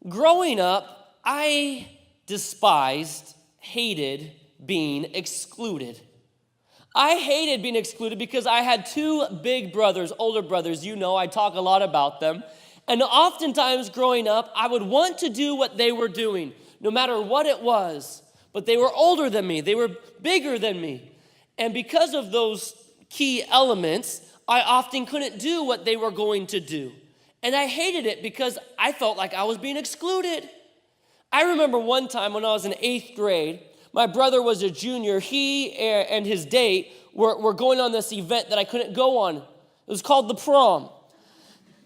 Growing up, I hated being excluded. I hated being excluded because I had two big brothers, older brothers. You know, I talk a lot about them. And oftentimes growing up, I would want to do what they were doing, no matter what it was. But they were older than me. They were bigger than me. And because of those key elements, I often couldn't do what they were going to do. And I hated it because I felt like I was being excluded. I remember one time when I was in 8th grade, my brother was a junior. He and his date were going on this event that I couldn't go on. It was called the prom.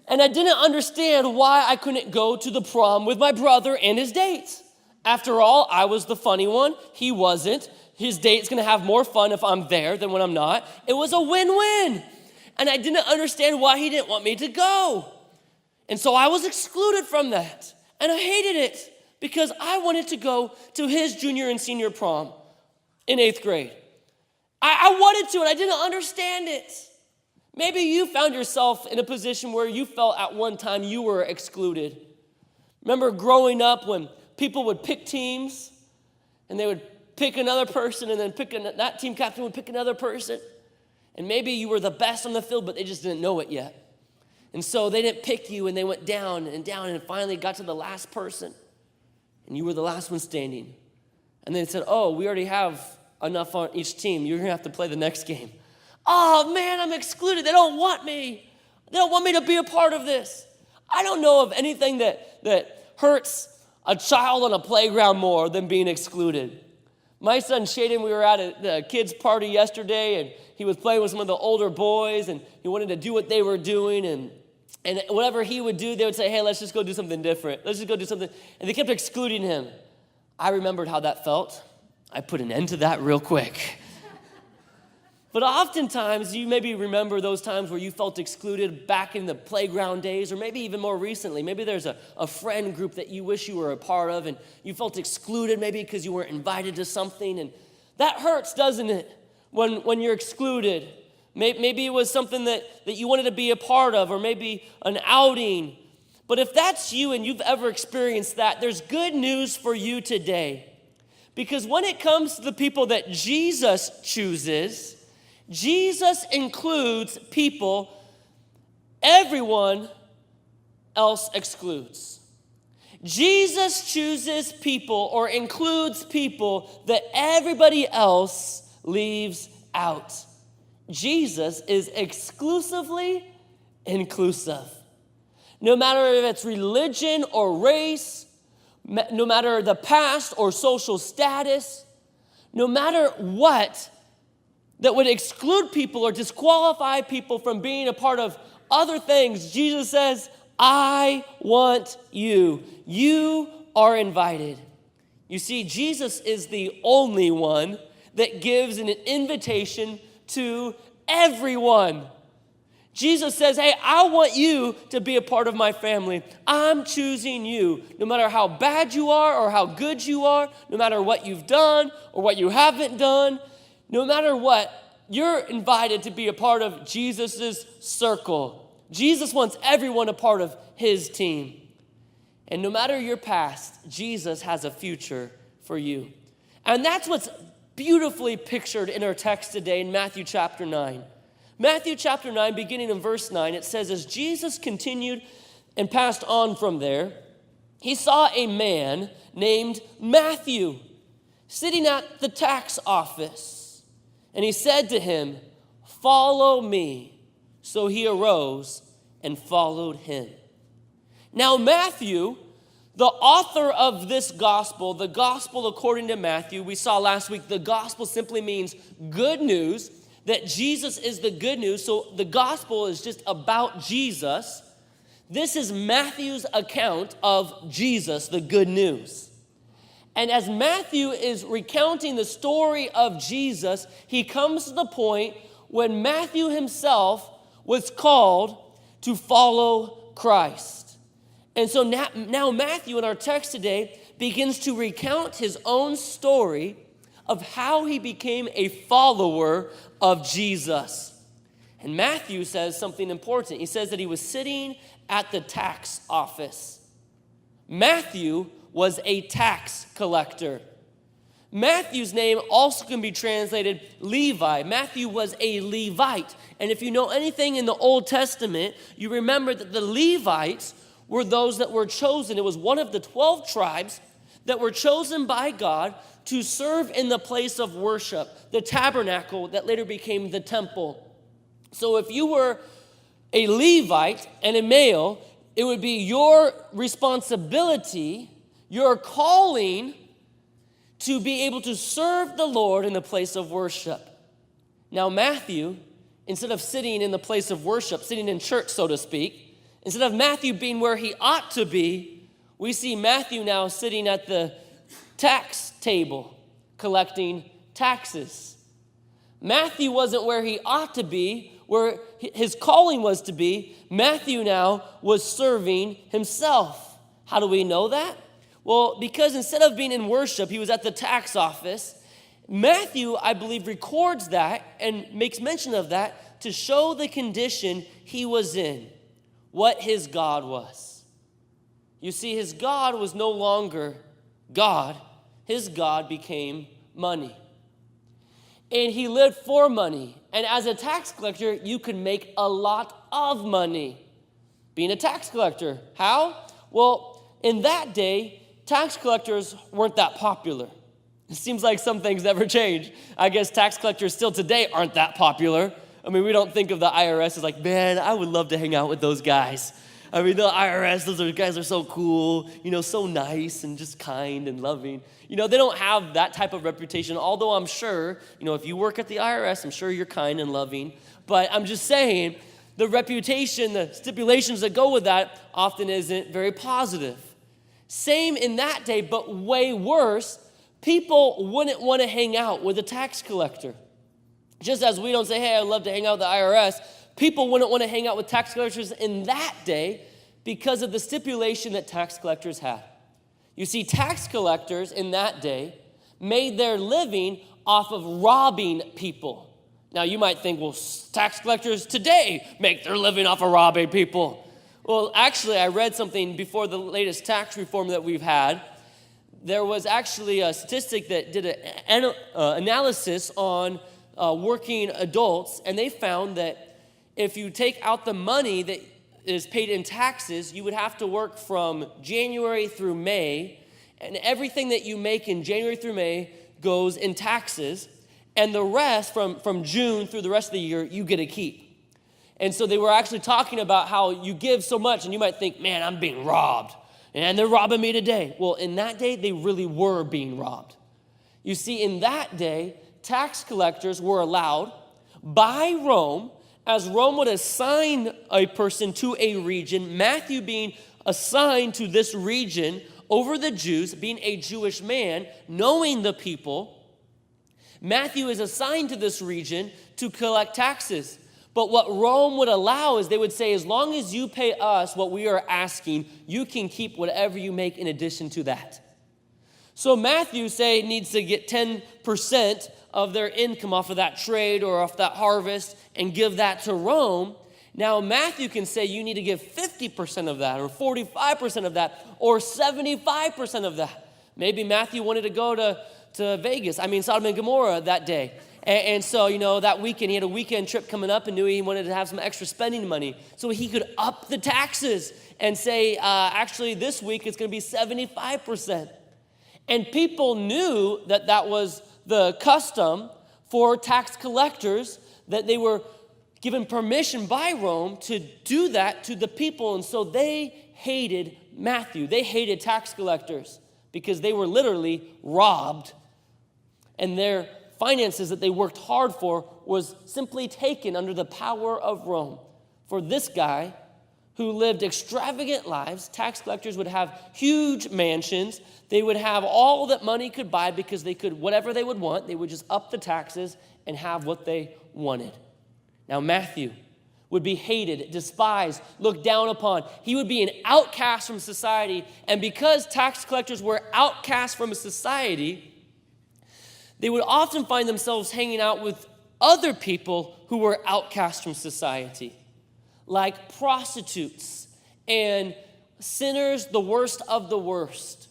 And I didn't understand why I couldn't go to the prom with my brother and his date. After all, I was the funny one. He wasn't. His date's going to have more fun if I'm there than when I'm not. It was a win-win. And I didn't understand why he didn't want me to go. And so I was excluded from that. And I hated it because I wanted to go to his junior and senior prom in 8th grade. I wanted to, and I didn't understand it. Maybe you found yourself in a position where you felt at one time you were excluded. Remember growing up when people would pick teams and they would pick another person and then that team captain would pick another person. And maybe you were the best on the field, but they just didn't know it yet. And so they didn't pick you, and they went down and finally got to the last person. And you were the last one standing. And they said, oh, we already have enough on each team. You're going to have to play the next game. Oh, man, I'm excluded. They don't want me. They don't want me to be a part of this. I don't know of anything that hurts a child on a playground more than being excluded. My son Shaden, we were at the kids' party yesterday, and he was playing with some of the older boys, and he wanted to do what they were doing, and whatever he would do, they would say, hey, let's just go do something different. Let's just go do something. And they kept excluding him. I remembered how that felt. I put an end to that real quick. But oftentimes, you maybe remember those times where you felt excluded back in the playground days, or maybe even more recently. Maybe there's a friend group that you wish you were a part of, and you felt excluded maybe because you weren't invited to something. And that hurts, doesn't it, when you're excluded? Maybe it was something that you wanted to be a part of, or maybe an outing. But if that's you and you've ever experienced that, there's good news for you today. Because when it comes to the people that Jesus chooses, Jesus includes people everyone else excludes. Jesus chooses people or includes people that everybody else leaves out. Jesus is exclusively inclusive. No matter if it's religion or race, no matter the past or social status, no matter what that would exclude people or disqualify people from being a part of other things, Jesus says, I want you. You are invited. You see, Jesus is the only one that gives an invitation to everyone. Jesus says, hey, I want you to be a part of my family. I'm choosing you. No matter how bad you are or how good you are, no matter what you've done or what you haven't done, no matter what, you're invited to be a part of Jesus' circle. Jesus wants everyone a part of his team. And no matter your past, Jesus has a future for you. And that's what's beautifully pictured in our text today in Matthew chapter 9. Matthew chapter 9, beginning in verse 9, it says, as Jesus continued and passed on from there, he saw a man named Matthew sitting at the tax office. And he said to him, follow me. So he arose and followed him. Now Matthew, the author of this gospel, the gospel according to Matthew, we saw last week, the gospel simply means good news, that Jesus is the good news. So the gospel is just about Jesus. This is Matthew's account of Jesus, the good news. And as Matthew is recounting the story of Jesus, he comes to the point when Matthew himself was called to follow Christ. And so now Matthew in our text today begins to recount his own story of how he became a follower of Jesus. And Matthew says something important. He says that he was sitting at the tax office. Matthew was a tax collector. Matthew's name also can be translated Levi. Matthew was a Levite. And if you know anything in the Old Testament, you remember that the Levites were those that were chosen. It was one of the 12 tribes that were chosen by God to serve in the place of worship, the tabernacle that later became the temple. So if you were a Levite and a male, it would be your responsibility, your calling, to be able to serve the Lord in the place of worship. Now Matthew, instead of sitting in the place of worship, sitting in church, so to speak, instead of Matthew being where he ought to be, we see Matthew now sitting at the tax table, collecting taxes. Matthew wasn't where he ought to be, where his calling was to be. Matthew now was serving himself. How do we know that? Well, because instead of being in worship, he was at the tax office. Matthew, I believe, records that and makes mention of that to show the condition he was in, what his God was. You see, his God was no longer God. His God became money. And he lived for money. And as a tax collector, you could make a lot of money being a tax collector. How? Well, in that day, tax collectors weren't that popular. It seems like some things never change. I guess tax collectors still today aren't that popular. I mean, we don't think of the IRS as like, man, I would love to hang out with those guys. I mean, the IRS, those guys are so cool, so nice and just kind and loving. They don't have that type of reputation, although I'm sure, if you work at the IRS, I'm sure you're kind and loving. But I'm just saying, the reputation, the stipulations that go with that often isn't very positive. Same in that day, but way worse, people wouldn't want to hang out with a tax collector. Just as we don't say, hey, I'd love to hang out with the IRS, people wouldn't want to hang out with tax collectors in that day because of the stipulation that tax collectors had. You see, tax collectors in that day made their living off of robbing people. Now, you might think, well, tax collectors today make their living off of robbing people. Well, actually, I read something before the latest tax reform that we've had. There was actually a statistic that did an analysis on working adults, and they found that if you take out the money that is paid in taxes, you would have to work from January through May, and everything that you make in January through May goes in taxes, and the rest from June through the rest of the year, you get to keep. And so they were actually talking about how you give so much, and you might think, man, I'm being robbed, and they're robbing me today. Well, in that day, they really were being robbed. You see, in that day, tax collectors were allowed by Rome, as Rome would assign a person to a region, Matthew being assigned to this region over the Jews, being a Jewish man, knowing the people, Matthew is assigned to this region to collect taxes. But what Rome would allow is they would say, as long as you pay us what we are asking, you can keep whatever you make in addition to that. So Matthew, say, needs to get 10% of their income off of that trade or off that harvest and give that to Rome. Now Matthew can say you need to give 50% of that or 45% of that or 75% of that. Maybe Matthew wanted to go to Vegas, Sodom and Gomorrah that day. And so, that weekend, he had a weekend trip coming up and knew he wanted to have some extra spending money. So he could up the taxes and say, actually, this week it's going to be 75%. And people knew that that was the custom for tax collectors, that they were given permission by Rome to do that to the people. And so they hated Matthew. They hated tax collectors because they were literally robbed, and their finances that they worked hard for was simply taken under the power of Rome. For this guy who lived extravagant lives, tax collectors would have huge mansions. They would have all that money could buy because they could, whatever they would want, they would just up the taxes and have what they wanted. Now Matthew would be hated, despised, looked down upon. He would be an outcast from society. And because tax collectors were outcast from society, they would often find themselves hanging out with other people who were outcast from society, like prostitutes and sinners, the worst of the worst.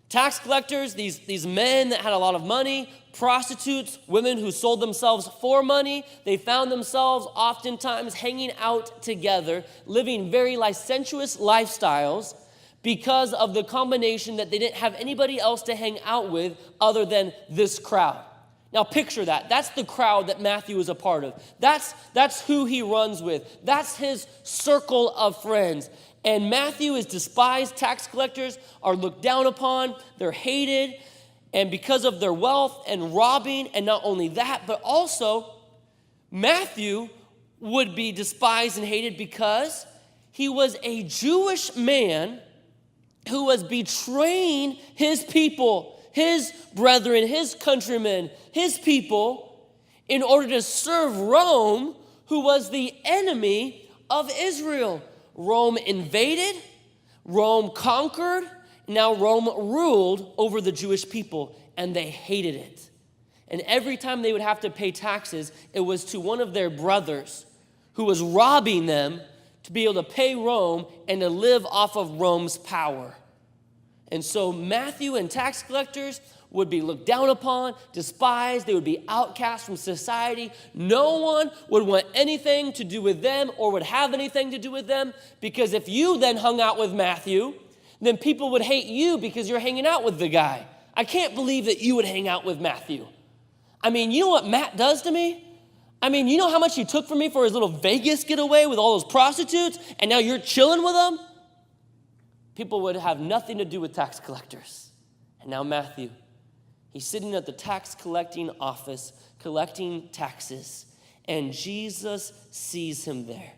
Tax collectors, these men that had a lot of money, prostitutes, women who sold themselves for money, they found themselves oftentimes hanging out together, living very licentious lifestyles because of the combination that they didn't have anybody else to hang out with other than this crowd. Now picture that. That's the crowd that Matthew is a part of. That's who he runs with. That's his circle of friends. And Matthew is despised. Tax collectors are looked down upon. They're hated. And because of their wealth and robbing, and not only that, but also Matthew would be despised and hated because he was a Jewish man who was betraying his people, his brethren, his countrymen, his people, in order to serve Rome, who was the enemy of Israel. Rome invaded, Rome conquered, now Rome ruled over the Jewish people, and they hated it. And every time they would have to pay taxes, it was to one of their brothers who was robbing them to be able to pay Rome and to live off of Rome's power. And so Matthew and tax collectors would be looked down upon, despised. They would be outcast from society. No one would want anything to do with them or would have anything to do with them, because if you then hung out with Matthew, then people would hate you because you're hanging out with the guy. I can't believe that you would hang out with Matthew. I mean, you know what Matt does to me? I mean, you know how much he took from me for his little Vegas getaway with all those prostitutes, and now you're chilling with them? People would have nothing to do with tax collectors. And now Matthew, he's sitting at the tax collecting office, collecting taxes, and Jesus sees him there.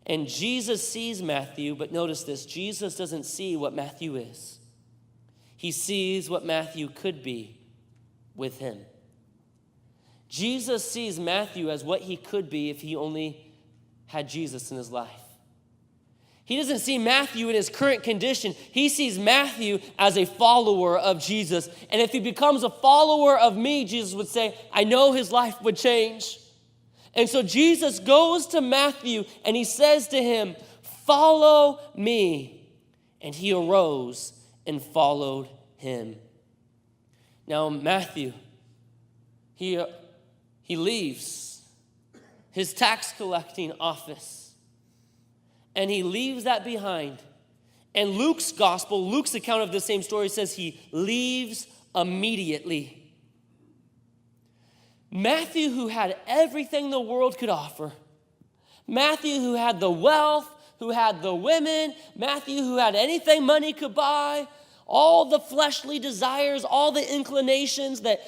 And Jesus sees Matthew, but notice this, Jesus doesn't see what Matthew is. He sees what Matthew could be with him. Jesus sees Matthew as what he could be if he only had Jesus in his life. He doesn't see Matthew in his current condition. He sees Matthew as a follower of Jesus. And if he becomes a follower of me, Jesus would say, I know his life would change. And so Jesus goes to Matthew and he says to him, follow me. And he arose and followed him. Now Matthew, he leaves his tax collecting office. And he leaves that behind. And Luke's gospel, Luke's account of the same story says he leaves immediately. Matthew, who had everything the world could offer. Matthew, who had the wealth, who had the women. Matthew, who had anything money could buy. All the fleshly desires, all the inclinations that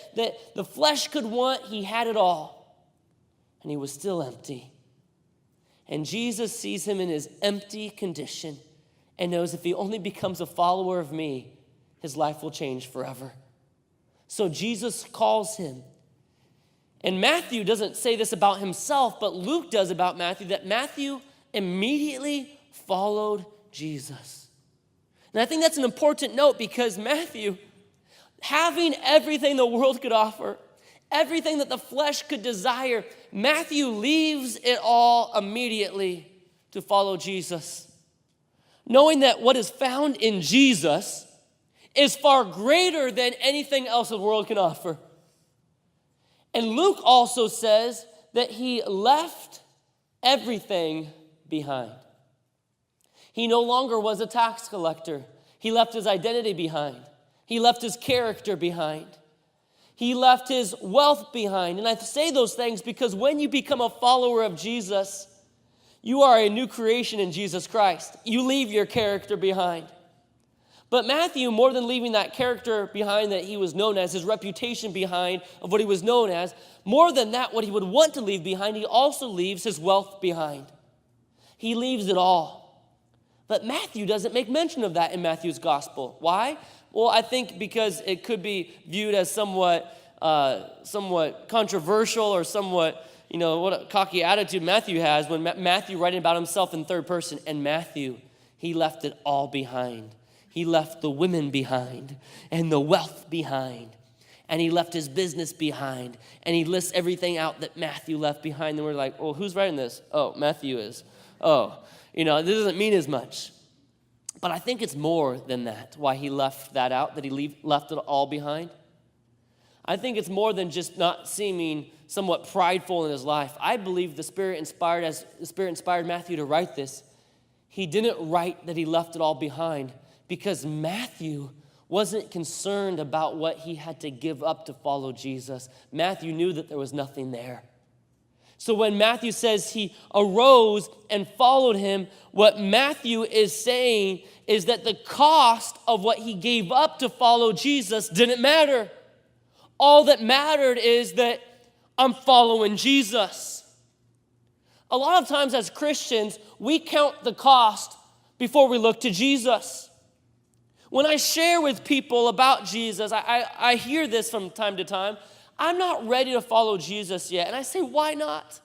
the flesh could want, he had it all. And he was still empty. And Jesus sees him in his empty condition and knows if he only becomes a follower of me, his life will change forever. So Jesus calls him. And Matthew doesn't say this about himself, but Luke does about Matthew, that Matthew immediately followed Jesus. And I think that's an important note because Matthew, having everything the world could offer, everything that the flesh could desire, Matthew leaves it all immediately to follow Jesus, knowing that what is found in Jesus is far greater than anything else the world can offer. And Luke also says that he left everything behind. He no longer was a tax collector. He left his identity behind. He left his character behind. He left his wealth behind. And I say those things because when you become a follower of Jesus, you are a new creation in Jesus Christ. You leave your character behind. But Matthew, more than leaving that character behind that he was known as, his reputation behind of what he was known as, more than that, what he would want to leave behind, he also leaves his wealth behind. He leaves it all. But Matthew doesn't make mention of that in Matthew's gospel. Why? Well, I think because it could be viewed as somewhat controversial or somewhat, what a cocky attitude Matthew has when Matthew writing about himself in third person. And Matthew, he left it all behind. He left the women behind and the wealth behind. And he left his business behind. And he lists everything out that Matthew left behind. And we're like, well, who's writing this? Oh, Matthew is. Oh, this doesn't mean as much. But I think it's more than that, why he left that out, that he left it all behind. I think it's more than just not seeming somewhat prideful in his life. I believe the Spirit inspired Matthew to write this. He didn't write that he left it all behind because Matthew wasn't concerned about what he had to give up to follow Jesus. Matthew knew that there was nothing there. So when Matthew says he arose and followed him, what Matthew is saying is that the cost of what he gave up to follow Jesus didn't matter. All that mattered is that I'm following Jesus. A lot of times as Christians, we count the cost before we look to Jesus. When I share with people about Jesus, I hear this from time to time. I'm not ready to follow Jesus yet. And I say, why not?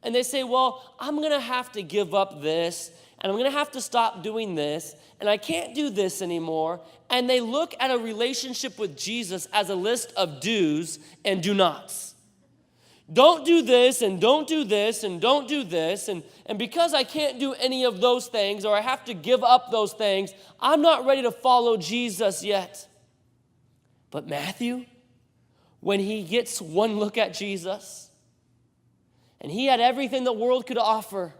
And they say, well, I'm going to have to give up this, and I'm going to have to stop doing this, and I can't do this anymore. And they look at a relationship with Jesus as a list of do's and do nots. Don't do this, and don't do this, and don't do this. And because I can't do any of those things, or I have to give up those things, I'm not ready to follow Jesus yet. But Matthew, when he gets one look at Jesus, and he had everything the world could offer,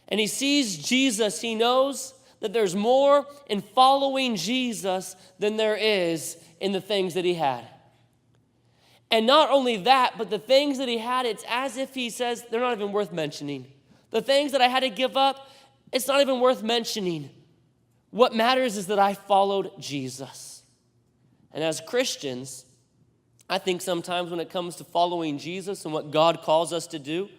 and he sees Jesus, he knows that there's more in following Jesus than there is in the things that he had. And not only that, but the things that he had, it's as if he says, they're not even worth mentioning. The things that I had to give up, it's not even worth mentioning. What matters is that I followed Jesus. And as Christians, I think sometimes when it comes to following Jesus and what God calls us to do,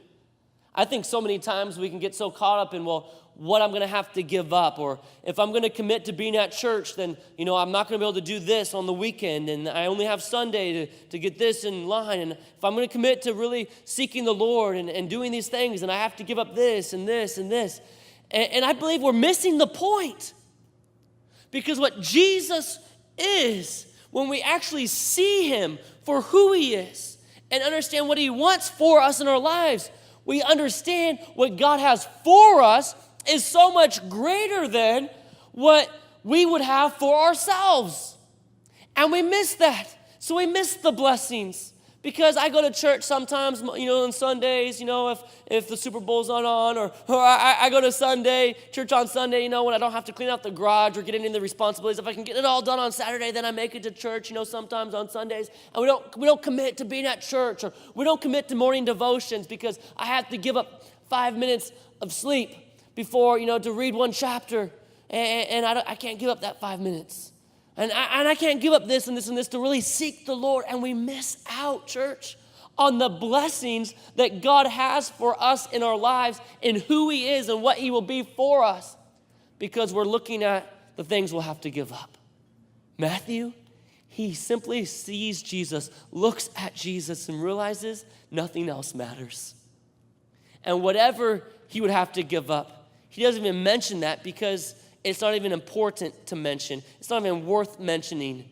I think so many times we can get so caught up in, well, what I'm going to have to give up, or if I'm going to commit to being at church, then, I'm not going to be able to do this on the weekend, and I only have Sunday to get this in line, and if I'm going to commit to really seeking the Lord and doing these things, and I have to give up this and this and this. And I believe we're missing the point, because what Jesus is, when we actually see him for who he is and understand what he wants for us in our lives, we understand what God has for us is so much greater than what we would have for ourselves. And we miss that. So we miss the blessings. Because I go to church sometimes, on Sundays, if the Super Bowl's not on, or I go to church on Sunday, when I don't have to clean out the garage or get any of the responsibilities. If I can get it all done on Saturday, then I make it to church, sometimes on Sundays. And we don't commit to being at church, or we don't commit to morning devotions because I have to give up 5 minutes of sleep before, to read one chapter. And I can't give up that 5 minutes. And I can't give up this and this and this to really seek the Lord. And we miss out, church, on the blessings that God has for us in our lives, in who he is and what he will be for us, because we're looking at the things we'll have to give up. Matthew, he simply sees Jesus, looks at Jesus, and realizes nothing else matters. And whatever he would have to give up, he doesn't even mention that because it's not even important to mention. It's not even worth mentioning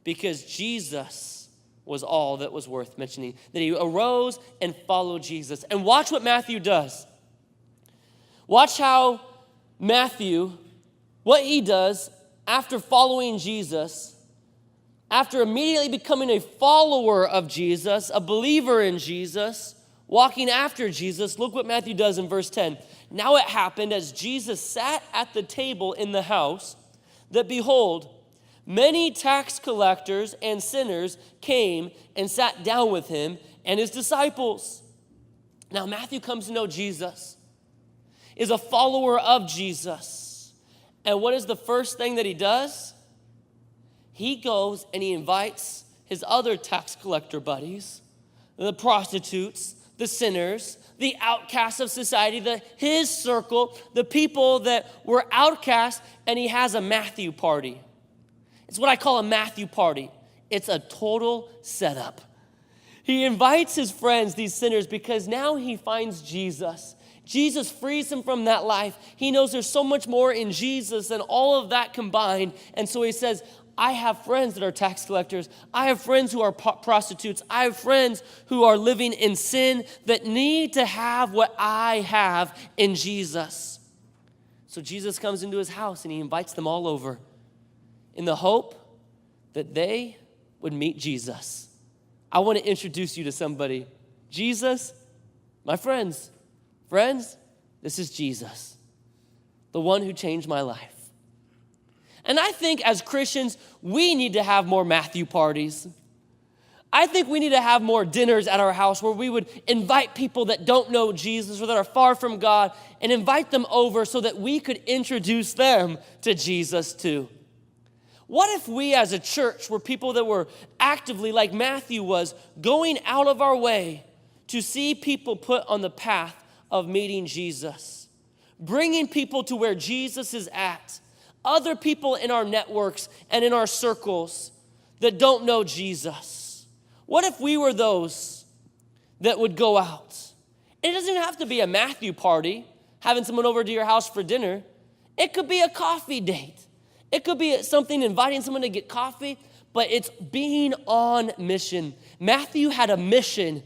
because Jesus was all that was worth mentioning. That he arose and followed Jesus. And watch what Matthew does. Watch how Matthew, what he does after following Jesus, after immediately becoming a follower of Jesus, a believer in Jesus, walking after Jesus. Look what Matthew does in verse 10. Now it happened as Jesus sat at the table in the house that, behold, many tax collectors and sinners came and sat down with him and his disciples. Now Matthew comes to know Jesus, is a follower of Jesus. And what is the first thing that he does? He goes and he invites his other tax collector buddies, the prostitutes, the sinners, the outcasts of society, his circle, the people that were outcast, and he has a Matthew party. It's what I call a Matthew party. It's a total setup. He invites his friends, these sinners, because now he finds Jesus. Jesus frees him from that life. He knows there's so much more in Jesus than all of that combined. And so he says, I have friends that are tax collectors. I have friends who are prostitutes. I have friends who are living in sin that need to have what I have in Jesus. So Jesus comes into his house and he invites them all over in the hope that they would meet Jesus. I want to introduce you to somebody. Jesus, my friends, this is Jesus, the one who changed my life. And I think as Christians, we need to have more Matthew parties. I think we need to have more dinners at our house where we would invite people that don't know Jesus or that are far from God and invite them over so that we could introduce them to Jesus too. What if we as a church were people that were actively, like Matthew was, going out of our way to see people put on the path of meeting Jesus, bringing people to where Jesus is at, other people in our networks and in our circles that don't know Jesus? What if we were those that would go out? It doesn't have to be a Matthew party, having someone over to your house for dinner. It could be a coffee date. It could be something, inviting someone to get coffee, but it's being on mission. Matthew had a mission.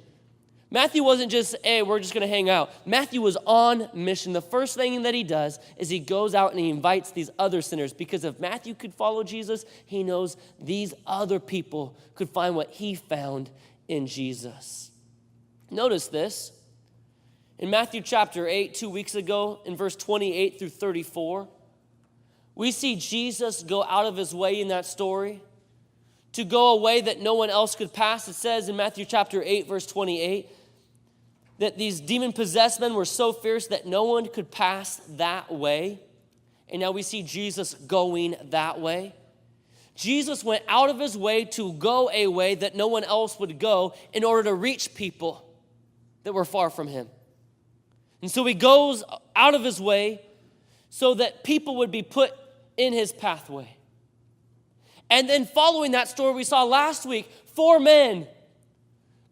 Matthew wasn't just, hey, we're just going to hang out. Matthew was on mission. The first thing that he does is he goes out and he invites these other sinners, because if Matthew could follow Jesus, he knows these other people could find what he found in Jesus. Notice this. In Matthew chapter 8, 2 weeks ago, in verse 28 through 34, we see Jesus go out of his way in that story to go a way that no one else could pass. It says in Matthew chapter 8, verse 28, that these demon-possessed men were so fierce that no one could pass that way. And now we see Jesus going that way. Jesus went out of his way to go a way that no one else would go in order to reach people that were far from him. And so he goes out of his way so that people would be put in his pathway. And then following that story we saw last week, 4 men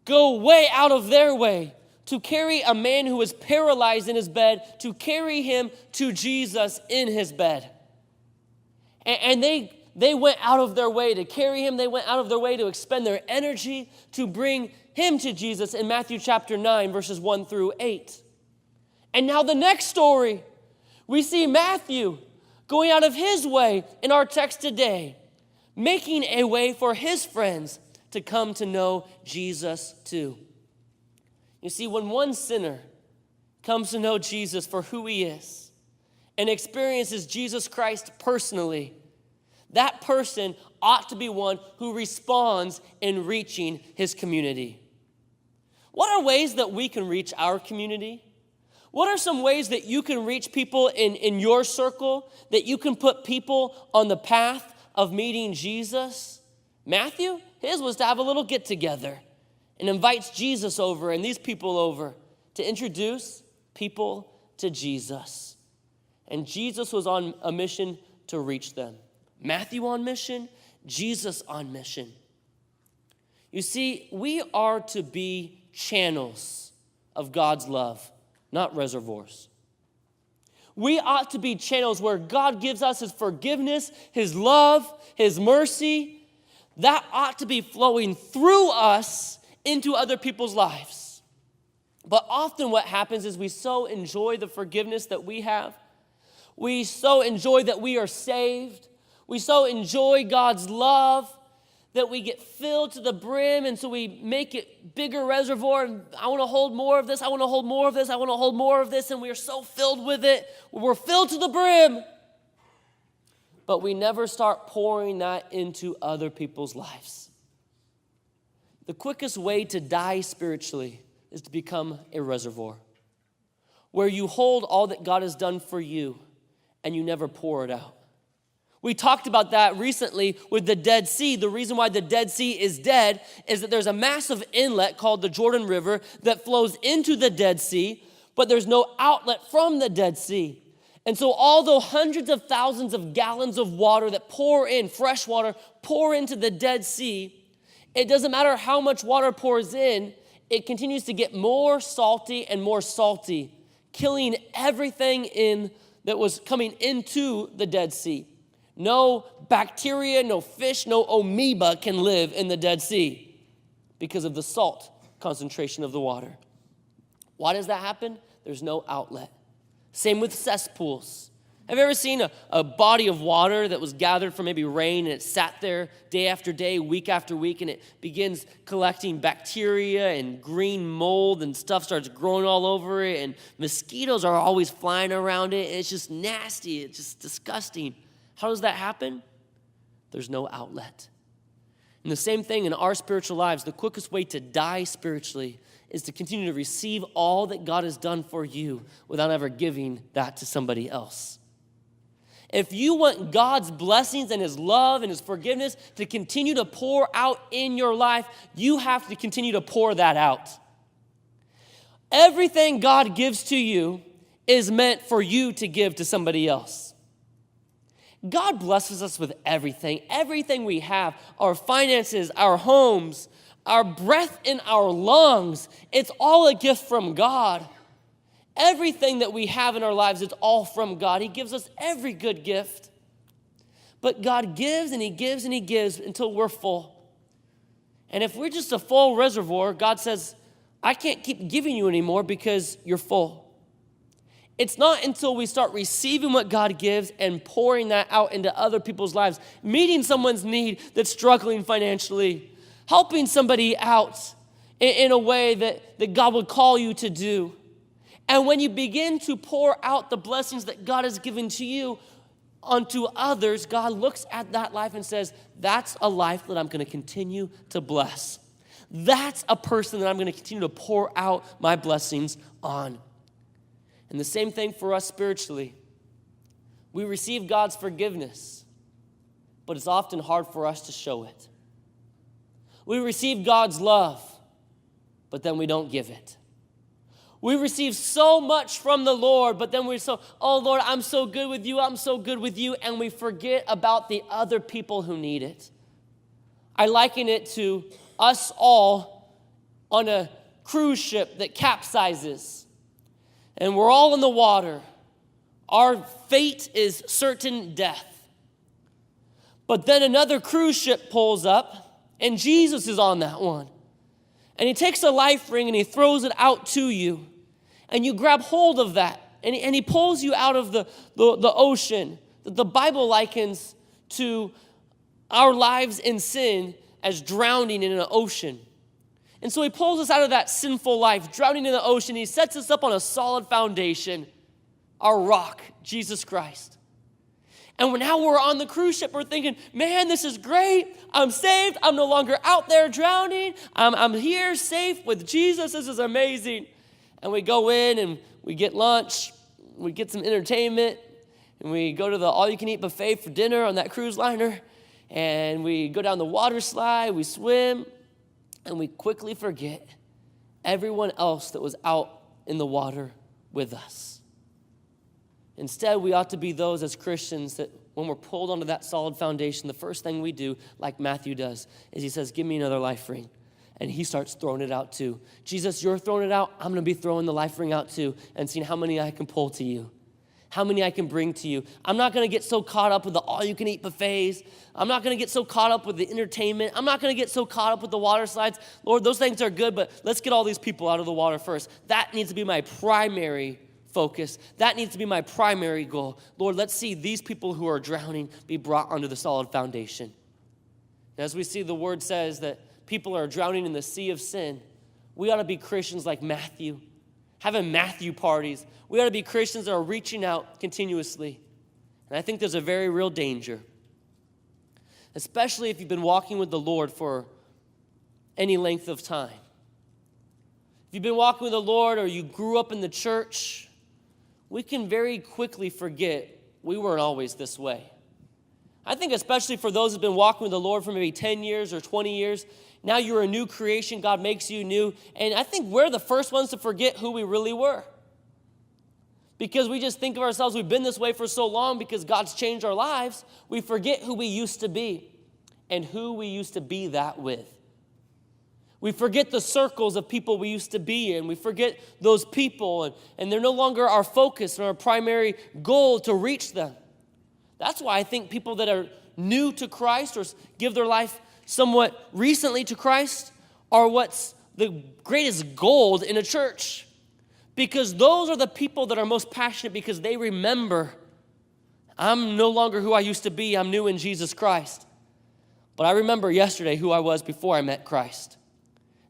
go way out of their way to carry a man who was paralyzed in his bed, to carry him to Jesus in his bed. And they went out of their way to carry him. They went out of their way to expend their energy to bring him to Jesus in Matthew chapter 9, verses 1 through 8. And now the next story, we see Matthew going out of his way in our text today, making a way for his friends to come to know Jesus too. You see, when one sinner comes to know Jesus for who he is and experiences Jesus Christ personally, that person ought to be one who responds in reaching his community. What are ways that we can reach our community? What are some ways that you can reach people in your circle, that you can put people on the path of meeting Jesus? Matthew, his was to have a little get-together and invites Jesus over and these people over to introduce people to Jesus. And Jesus was on a mission to reach them. Matthew on mission, Jesus on mission. You see, we are to be channels of God's love, not reservoirs. We ought to be channels where God gives us his forgiveness, his love, his mercy. That ought to be flowing through us into other people's lives. But often what happens is we so enjoy the forgiveness that we have. We so enjoy that we are saved. We so enjoy God's love that we get filled to the brim, and so we make it bigger reservoir, and I want to hold more of this, I want to hold more of this, I want to hold more of this, and we are so filled with it. We're filled to the brim, but we never start pouring that into other people's lives. The quickest way to die spiritually is to become a reservoir, where you hold all that God has done for you, and you never pour it out. We talked about that recently with the Dead Sea. The reason why the Dead Sea is dead is that there's a massive inlet called the Jordan River that flows into the Dead Sea, but there's no outlet from the Dead Sea. And so although hundreds of thousands of gallons of water that pour in, fresh water, pour into the Dead Sea, it doesn't matter how much water pours in, it continues to get more salty and more salty, killing everything that was coming into the Dead Sea. No bacteria, no fish, no amoeba can live in the Dead Sea because of the salt concentration of the water. Why does that happen? There's no outlet. Same with cesspools. Have you ever seen a body of water that was gathered from maybe rain and it sat there day after day, week after week, and it begins collecting bacteria and green mold and stuff starts growing all over it, and mosquitoes are always flying around it, and it's just nasty, it's just disgusting. How does that happen? There's no outlet. And the same thing in our spiritual lives, the quickest way to die spiritually is to continue to receive all that God has done for you without ever giving that to somebody else. If you want God's blessings and his love and his forgiveness to continue to pour out in your life, you have to continue to pour that out. Everything God gives to you is meant for you to give to somebody else. God blesses us with everything. Everything we have, our finances, our homes, our breath in our lungs, it's all a gift from God. Everything that we have in our lives, it's all from God. He gives us every good gift. But God gives and he gives and he gives until we're full. And if we're just a full reservoir, God says, I can't keep giving you anymore because you're full. It's not until we start receiving what God gives and pouring that out into other people's lives, meeting someone's need that's struggling financially, helping somebody out in a way that God would call you to do. And when you begin to pour out the blessings that God has given to you onto others, God looks at that life and says, that's a life that I'm going to continue to bless. That's a person that I'm going to continue to pour out my blessings on. And the same thing for us spiritually. We receive God's forgiveness, but it's often hard for us to show it. We receive God's love, but then we don't give it. We receive so much from the Lord, but then we're so, oh Lord, I'm so good with you, I'm so good with you, and we forget about the other people who need it. I liken it to us all on a cruise ship that capsizes, and we're all in the water. Our fate is certain death. But then another cruise ship pulls up, and Jesus is on that one. And he takes a life ring and he throws it out to you. And you grab hold of that. And he pulls you out of the ocean that the Bible likens to our lives in sin as drowning in an ocean. And so he pulls us out of that sinful life, drowning in the ocean. He sets us up on a solid foundation, our rock, Jesus Christ. And now we're on the cruise ship. We're thinking, man, this is great. I'm saved. I'm no longer out there drowning. I'm here safe with Jesus. This is amazing. And we go in and we get lunch. We get some entertainment. And we go to the all-you-can-eat buffet for dinner on that cruise liner. And we go down the water slide. We swim. And we quickly forget everyone else that was out in the water with us. Instead, we ought to be those as Christians that when we're pulled onto that solid foundation, the first thing we do, like Matthew does, is he says, give me another life ring. And he starts throwing it out too. Jesus, you're throwing it out. I'm going to be throwing the life ring out too and seeing how many I can pull to you, how many I can bring to you. I'm not going to get so caught up with the all-you-can-eat buffets. I'm not going to get so caught up with the entertainment. I'm not going to get so caught up with the water slides. Lord, those things are good, but let's get all these people out of the water first. That needs to be my primary focus. That needs to be my primary goal. Lord, let's see these people who are drowning be brought onto the solid foundation. And as we see, the word says that people are drowning in the sea of sin. We ought to be Christians like Matthew, having Matthew parties. We ought to be Christians that are reaching out continuously. And I think there's a very real danger, especially if you've been walking with the Lord for any length of time. If you've been walking with the Lord or you grew up in the church, we can very quickly forget we weren't always this way. I think especially for those who've been walking with the Lord for maybe 10 years or 20 years, now you're a new creation, God makes you new, and I think we're the first ones to forget who we really were. Because we just think of ourselves, we've been this way for so long because God's changed our lives, we forget who we used to be and who we used to be that with. We forget the circles of people we used to be in. We forget those people, and they're no longer our focus and our primary goal to reach them. That's why I think people that are new to Christ or give their life somewhat recently to Christ are what's the greatest gold in a church. Because those are the people that are most passionate because they remember I'm no longer who I used to be. I'm new in Jesus Christ. But I remember yesterday who I was before I met Christ.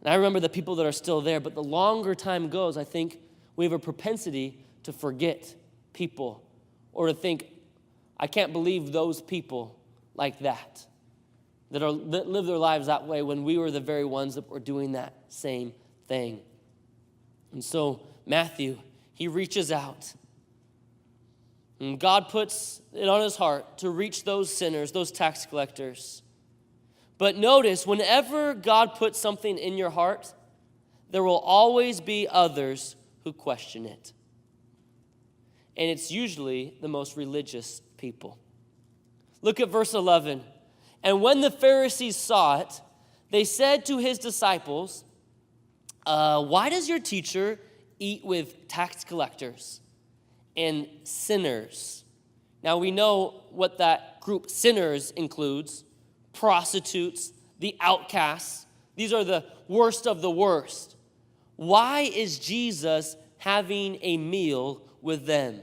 And I remember the people that are still there. But the longer time goes, I think we have a propensity to forget people or to think, I can't believe those people like that live their lives that way when we were the very ones that were doing that same thing. And so Matthew, he reaches out. And God puts it on his heart to reach those sinners, those tax collectors. But notice, whenever God puts something in your heart, there will always be others who question it. And it's usually the most religious people. Look at verse 11. And when the Pharisees saw it, they said to his disciples, why does your teacher eat with tax collectors and sinners? Now we know what that group sinners includes. Prostitutes, the outcasts. These are the worst of the worst. Why is Jesus having a meal with them?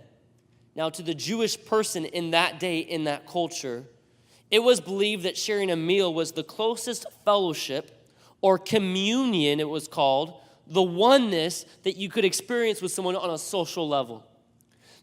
Now, to the Jewish person in that day, in that culture, it was believed that sharing a meal was the closest fellowship or communion, it was called, the oneness that you could experience with someone on a social level.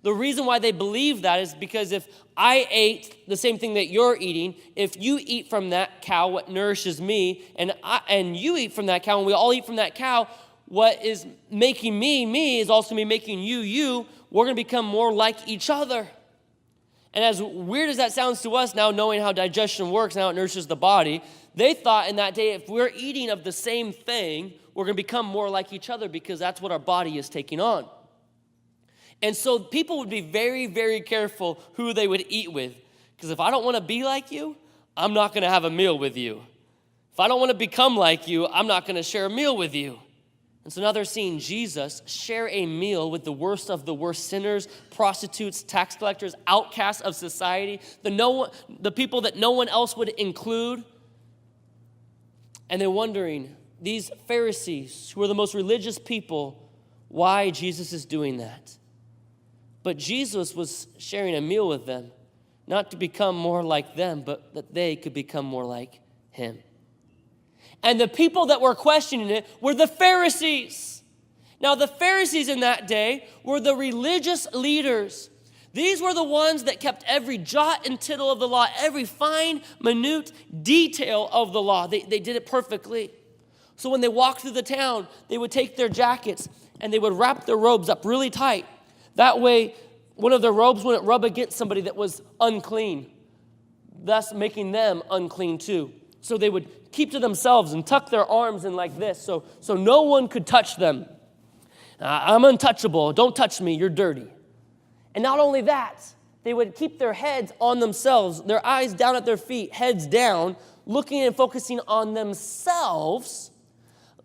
The reason why they believe that is because if I ate the same thing that you're eating, if you eat from that cow what nourishes me, and you eat from that cow, and we all eat from that cow, what is making me is also me making you, we're going to become more like each other. And as weird as that sounds to us now, knowing how digestion works and how it nourishes the body, they thought in that day, if we're eating of the same thing, we're going to become more like each other because that's what our body is taking on. And so people would be very, very careful who they would eat with. Because if I don't want to be like you, I'm not going to have a meal with you. If I don't want to become like you, I'm not going to share a meal with you. And so now they're seeing Jesus share a meal with the worst of the worst sinners, prostitutes, tax collectors, outcasts of society, the people that no one else would include. And they're wondering, these Pharisees, who are the most religious people, why Jesus is doing that. But Jesus was sharing a meal with them, not to become more like them, but that they could become more like him. And the people that were questioning it were the Pharisees. Now, the Pharisees in that day were the religious leaders. These were the ones that kept every jot and tittle of the law, every fine, minute detail of the law. They did it perfectly. So when they walked through the town, they would take their jackets and they would wrap their robes up really tight. That way, one of their robes wouldn't rub against somebody that was unclean, thus making them unclean too. So they would keep to themselves and tuck their arms in like this so no one could touch them. I'm untouchable. Don't touch me. You're dirty. And not only that, they would keep their heads on themselves, their eyes down at their feet, heads down, looking and focusing on themselves,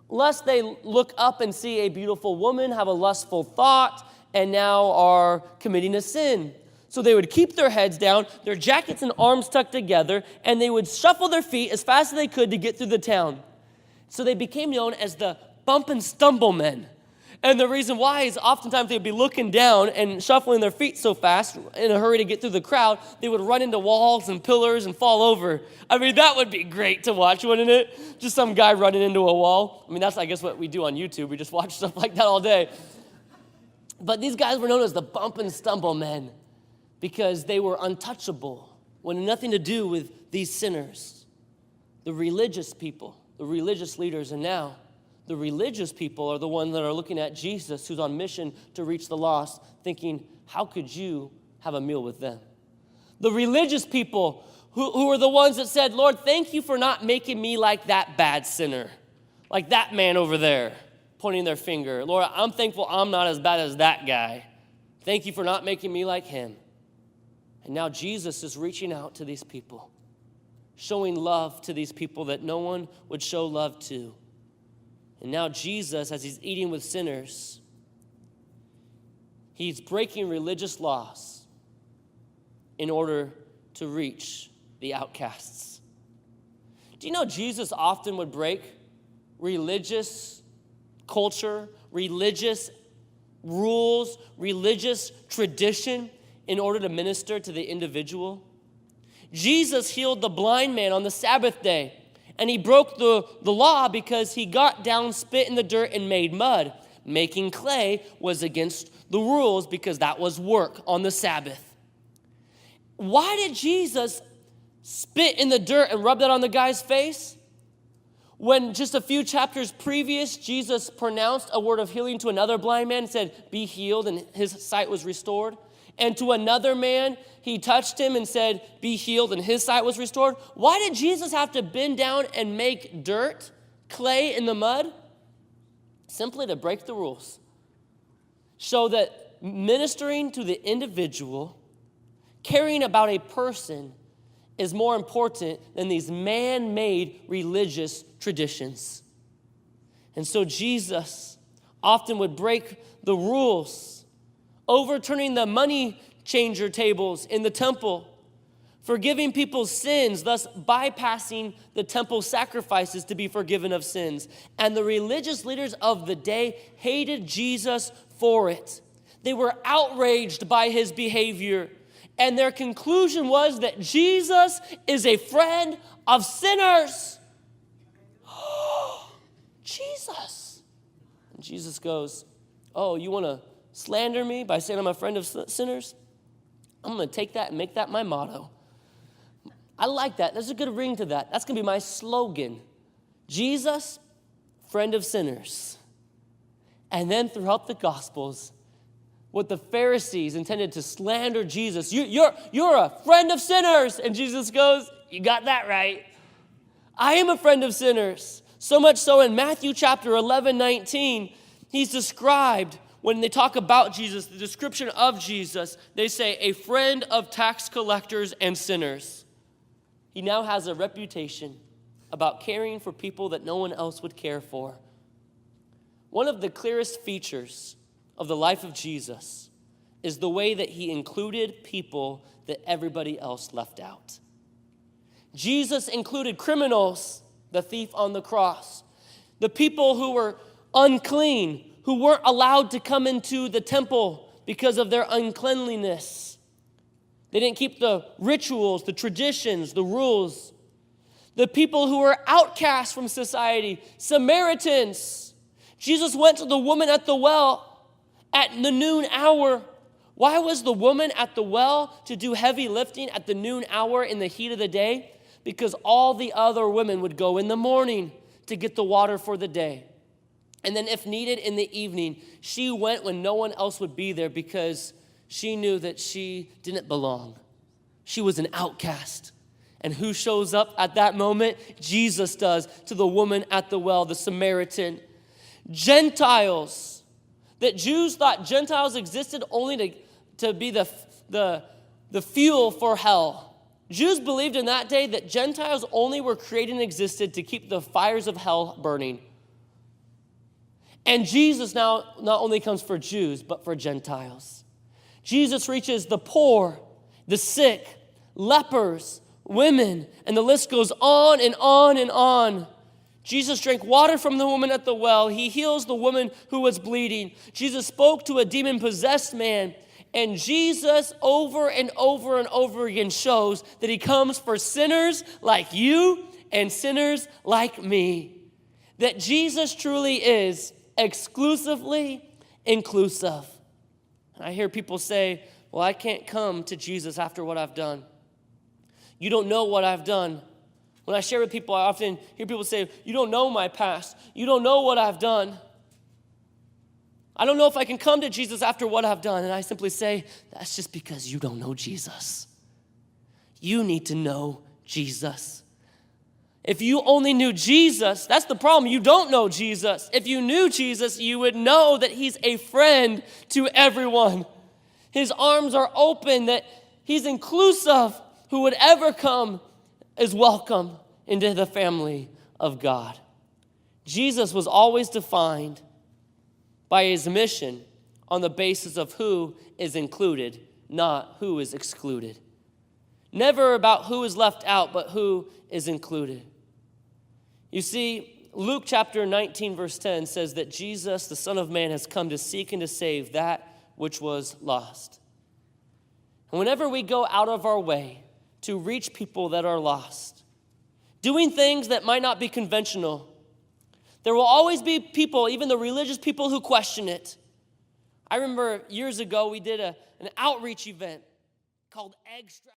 lest they look up and see a beautiful woman, have a lustful thought, and now are committing a sin. So they would keep their heads down, their jackets and arms tucked together, and they would shuffle their feet as fast as they could to get through the town. So they became known as the bump and stumble men. And the reason why is oftentimes they'd be looking down and shuffling their feet so fast in a hurry to get through the crowd, they would run into walls and pillars and fall over. I mean, that would be great to watch, wouldn't it? Just some guy running into a wall. I mean, that's, I guess, what we do on YouTube. We just watch stuff like that all day. But these guys were known as the bump and stumble men because they were untouchable, wanted nothing to do with these sinners, the religious people, the religious leaders. And now the religious people are the ones that are looking at Jesus, who's on mission to reach the lost, thinking, how could you have a meal with them? The religious people who are the ones that said, Lord, thank you for not making me like that bad sinner, like that man over there, pointing their finger. Lord, I'm thankful I'm not as bad as that guy. Thank you for not making me like him. And now Jesus is reaching out to these people, showing love to these people that no one would show love to. And now Jesus, as he's eating with sinners, he's breaking religious laws in order to reach the outcasts. Do you know Jesus often would break religious culture, religious rules, religious tradition in order to minister to the individual. Jesus healed the blind man on the Sabbath day, and he broke the law because he got down, spit in the dirt, and made mud. Making clay was against the rules because that was work on the Sabbath. Why did Jesus spit in the dirt and rub that on the guy's face? When just a few chapters previous, Jesus pronounced a word of healing to another blind man and said, "Be healed," and his sight was restored. And to another man, he touched him and said, "Be healed," and his sight was restored. Why did Jesus have to bend down and make dirt, clay in the mud? Simply to break the rules. So that ministering to the individual, caring about a person, is more important than these man-made religious traditions. And so Jesus often would break the rules, overturning the money changer tables in the temple, forgiving people's sins, thus bypassing the temple sacrifices to be forgiven of sins. And the religious leaders of the day hated Jesus for it. They were outraged by his behavior. And their conclusion was that Jesus is a friend of sinners. Jesus. And Jesus goes, "Oh, you want to slander me by saying I'm a friend of sinners? I'm going to take that and make that my motto." I like that. There's a good ring to that. That's going to be my slogan. Jesus, friend of sinners. And then throughout the Gospels, what the Pharisees intended to slander Jesus. You're a friend of sinners. And Jesus goes, "You got that right. I am a friend of sinners." So much so in Matthew chapter 11:19, he's described, when they talk about Jesus, the description of Jesus, they say, "A friend of tax collectors and sinners." He now has a reputation about caring for people that no one else would care for. One of the clearest features of the life of Jesus is the way that he included people that everybody else left out. Jesus included criminals, the thief on the cross, the people who were unclean, who weren't allowed to come into the temple because of their uncleanliness. They didn't keep the rituals, the traditions, the rules. The people who were outcast from society, Samaritans. Jesus went to the woman at the well at the noon hour. Why was the woman at the well to do heavy lifting at the noon hour in the heat of the day? Because all the other women would go in the morning to get the water for the day. And then if needed in the evening, she went when no one else would be there because she knew that she didn't belong. She was an outcast. And who shows up at that moment? Jesus does, to the woman at the well, the Samaritan. Gentiles. That Jews thought Gentiles existed only to be the fuel for hell. Jews believed in that day that Gentiles only were created and existed to keep the fires of hell burning. And Jesus now not only comes for Jews, but for Gentiles. Jesus reaches the poor, the sick, lepers, women, and the list goes on and on and on. Jesus drank water from the woman at the well. He heals the woman who was bleeding. Jesus spoke to a demon-possessed man. And Jesus over and over and over again shows that he comes for sinners like you and sinners like me. That Jesus truly is exclusively inclusive. And I hear people say, well, I can't come to Jesus after what I've done. You don't know what I've done. When I share with people, I often hear people say, you don't know my past. You don't know what I've done. I don't know if I can come to Jesus after what I've done. And I simply say, that's just because you don't know Jesus. You need to know Jesus. If you only knew Jesus, that's the problem. You don't know Jesus. If you knew Jesus, you would know that he's a friend to everyone. His arms are open, that he's inclusive. Who would ever come is welcome into the family of God. Jesus was always defined by his mission on the basis of who is included, not who is excluded. Never about who is left out, but who is included. You see, Luke chapter 19, verse 10 says that Jesus, the Son of Man, has come to seek and to save that which was lost. And whenever we go out of our way to reach people that are lost, doing things that might not be conventional, there will always be people, even the religious people, who question it. I remember years ago we did an outreach event called Extra.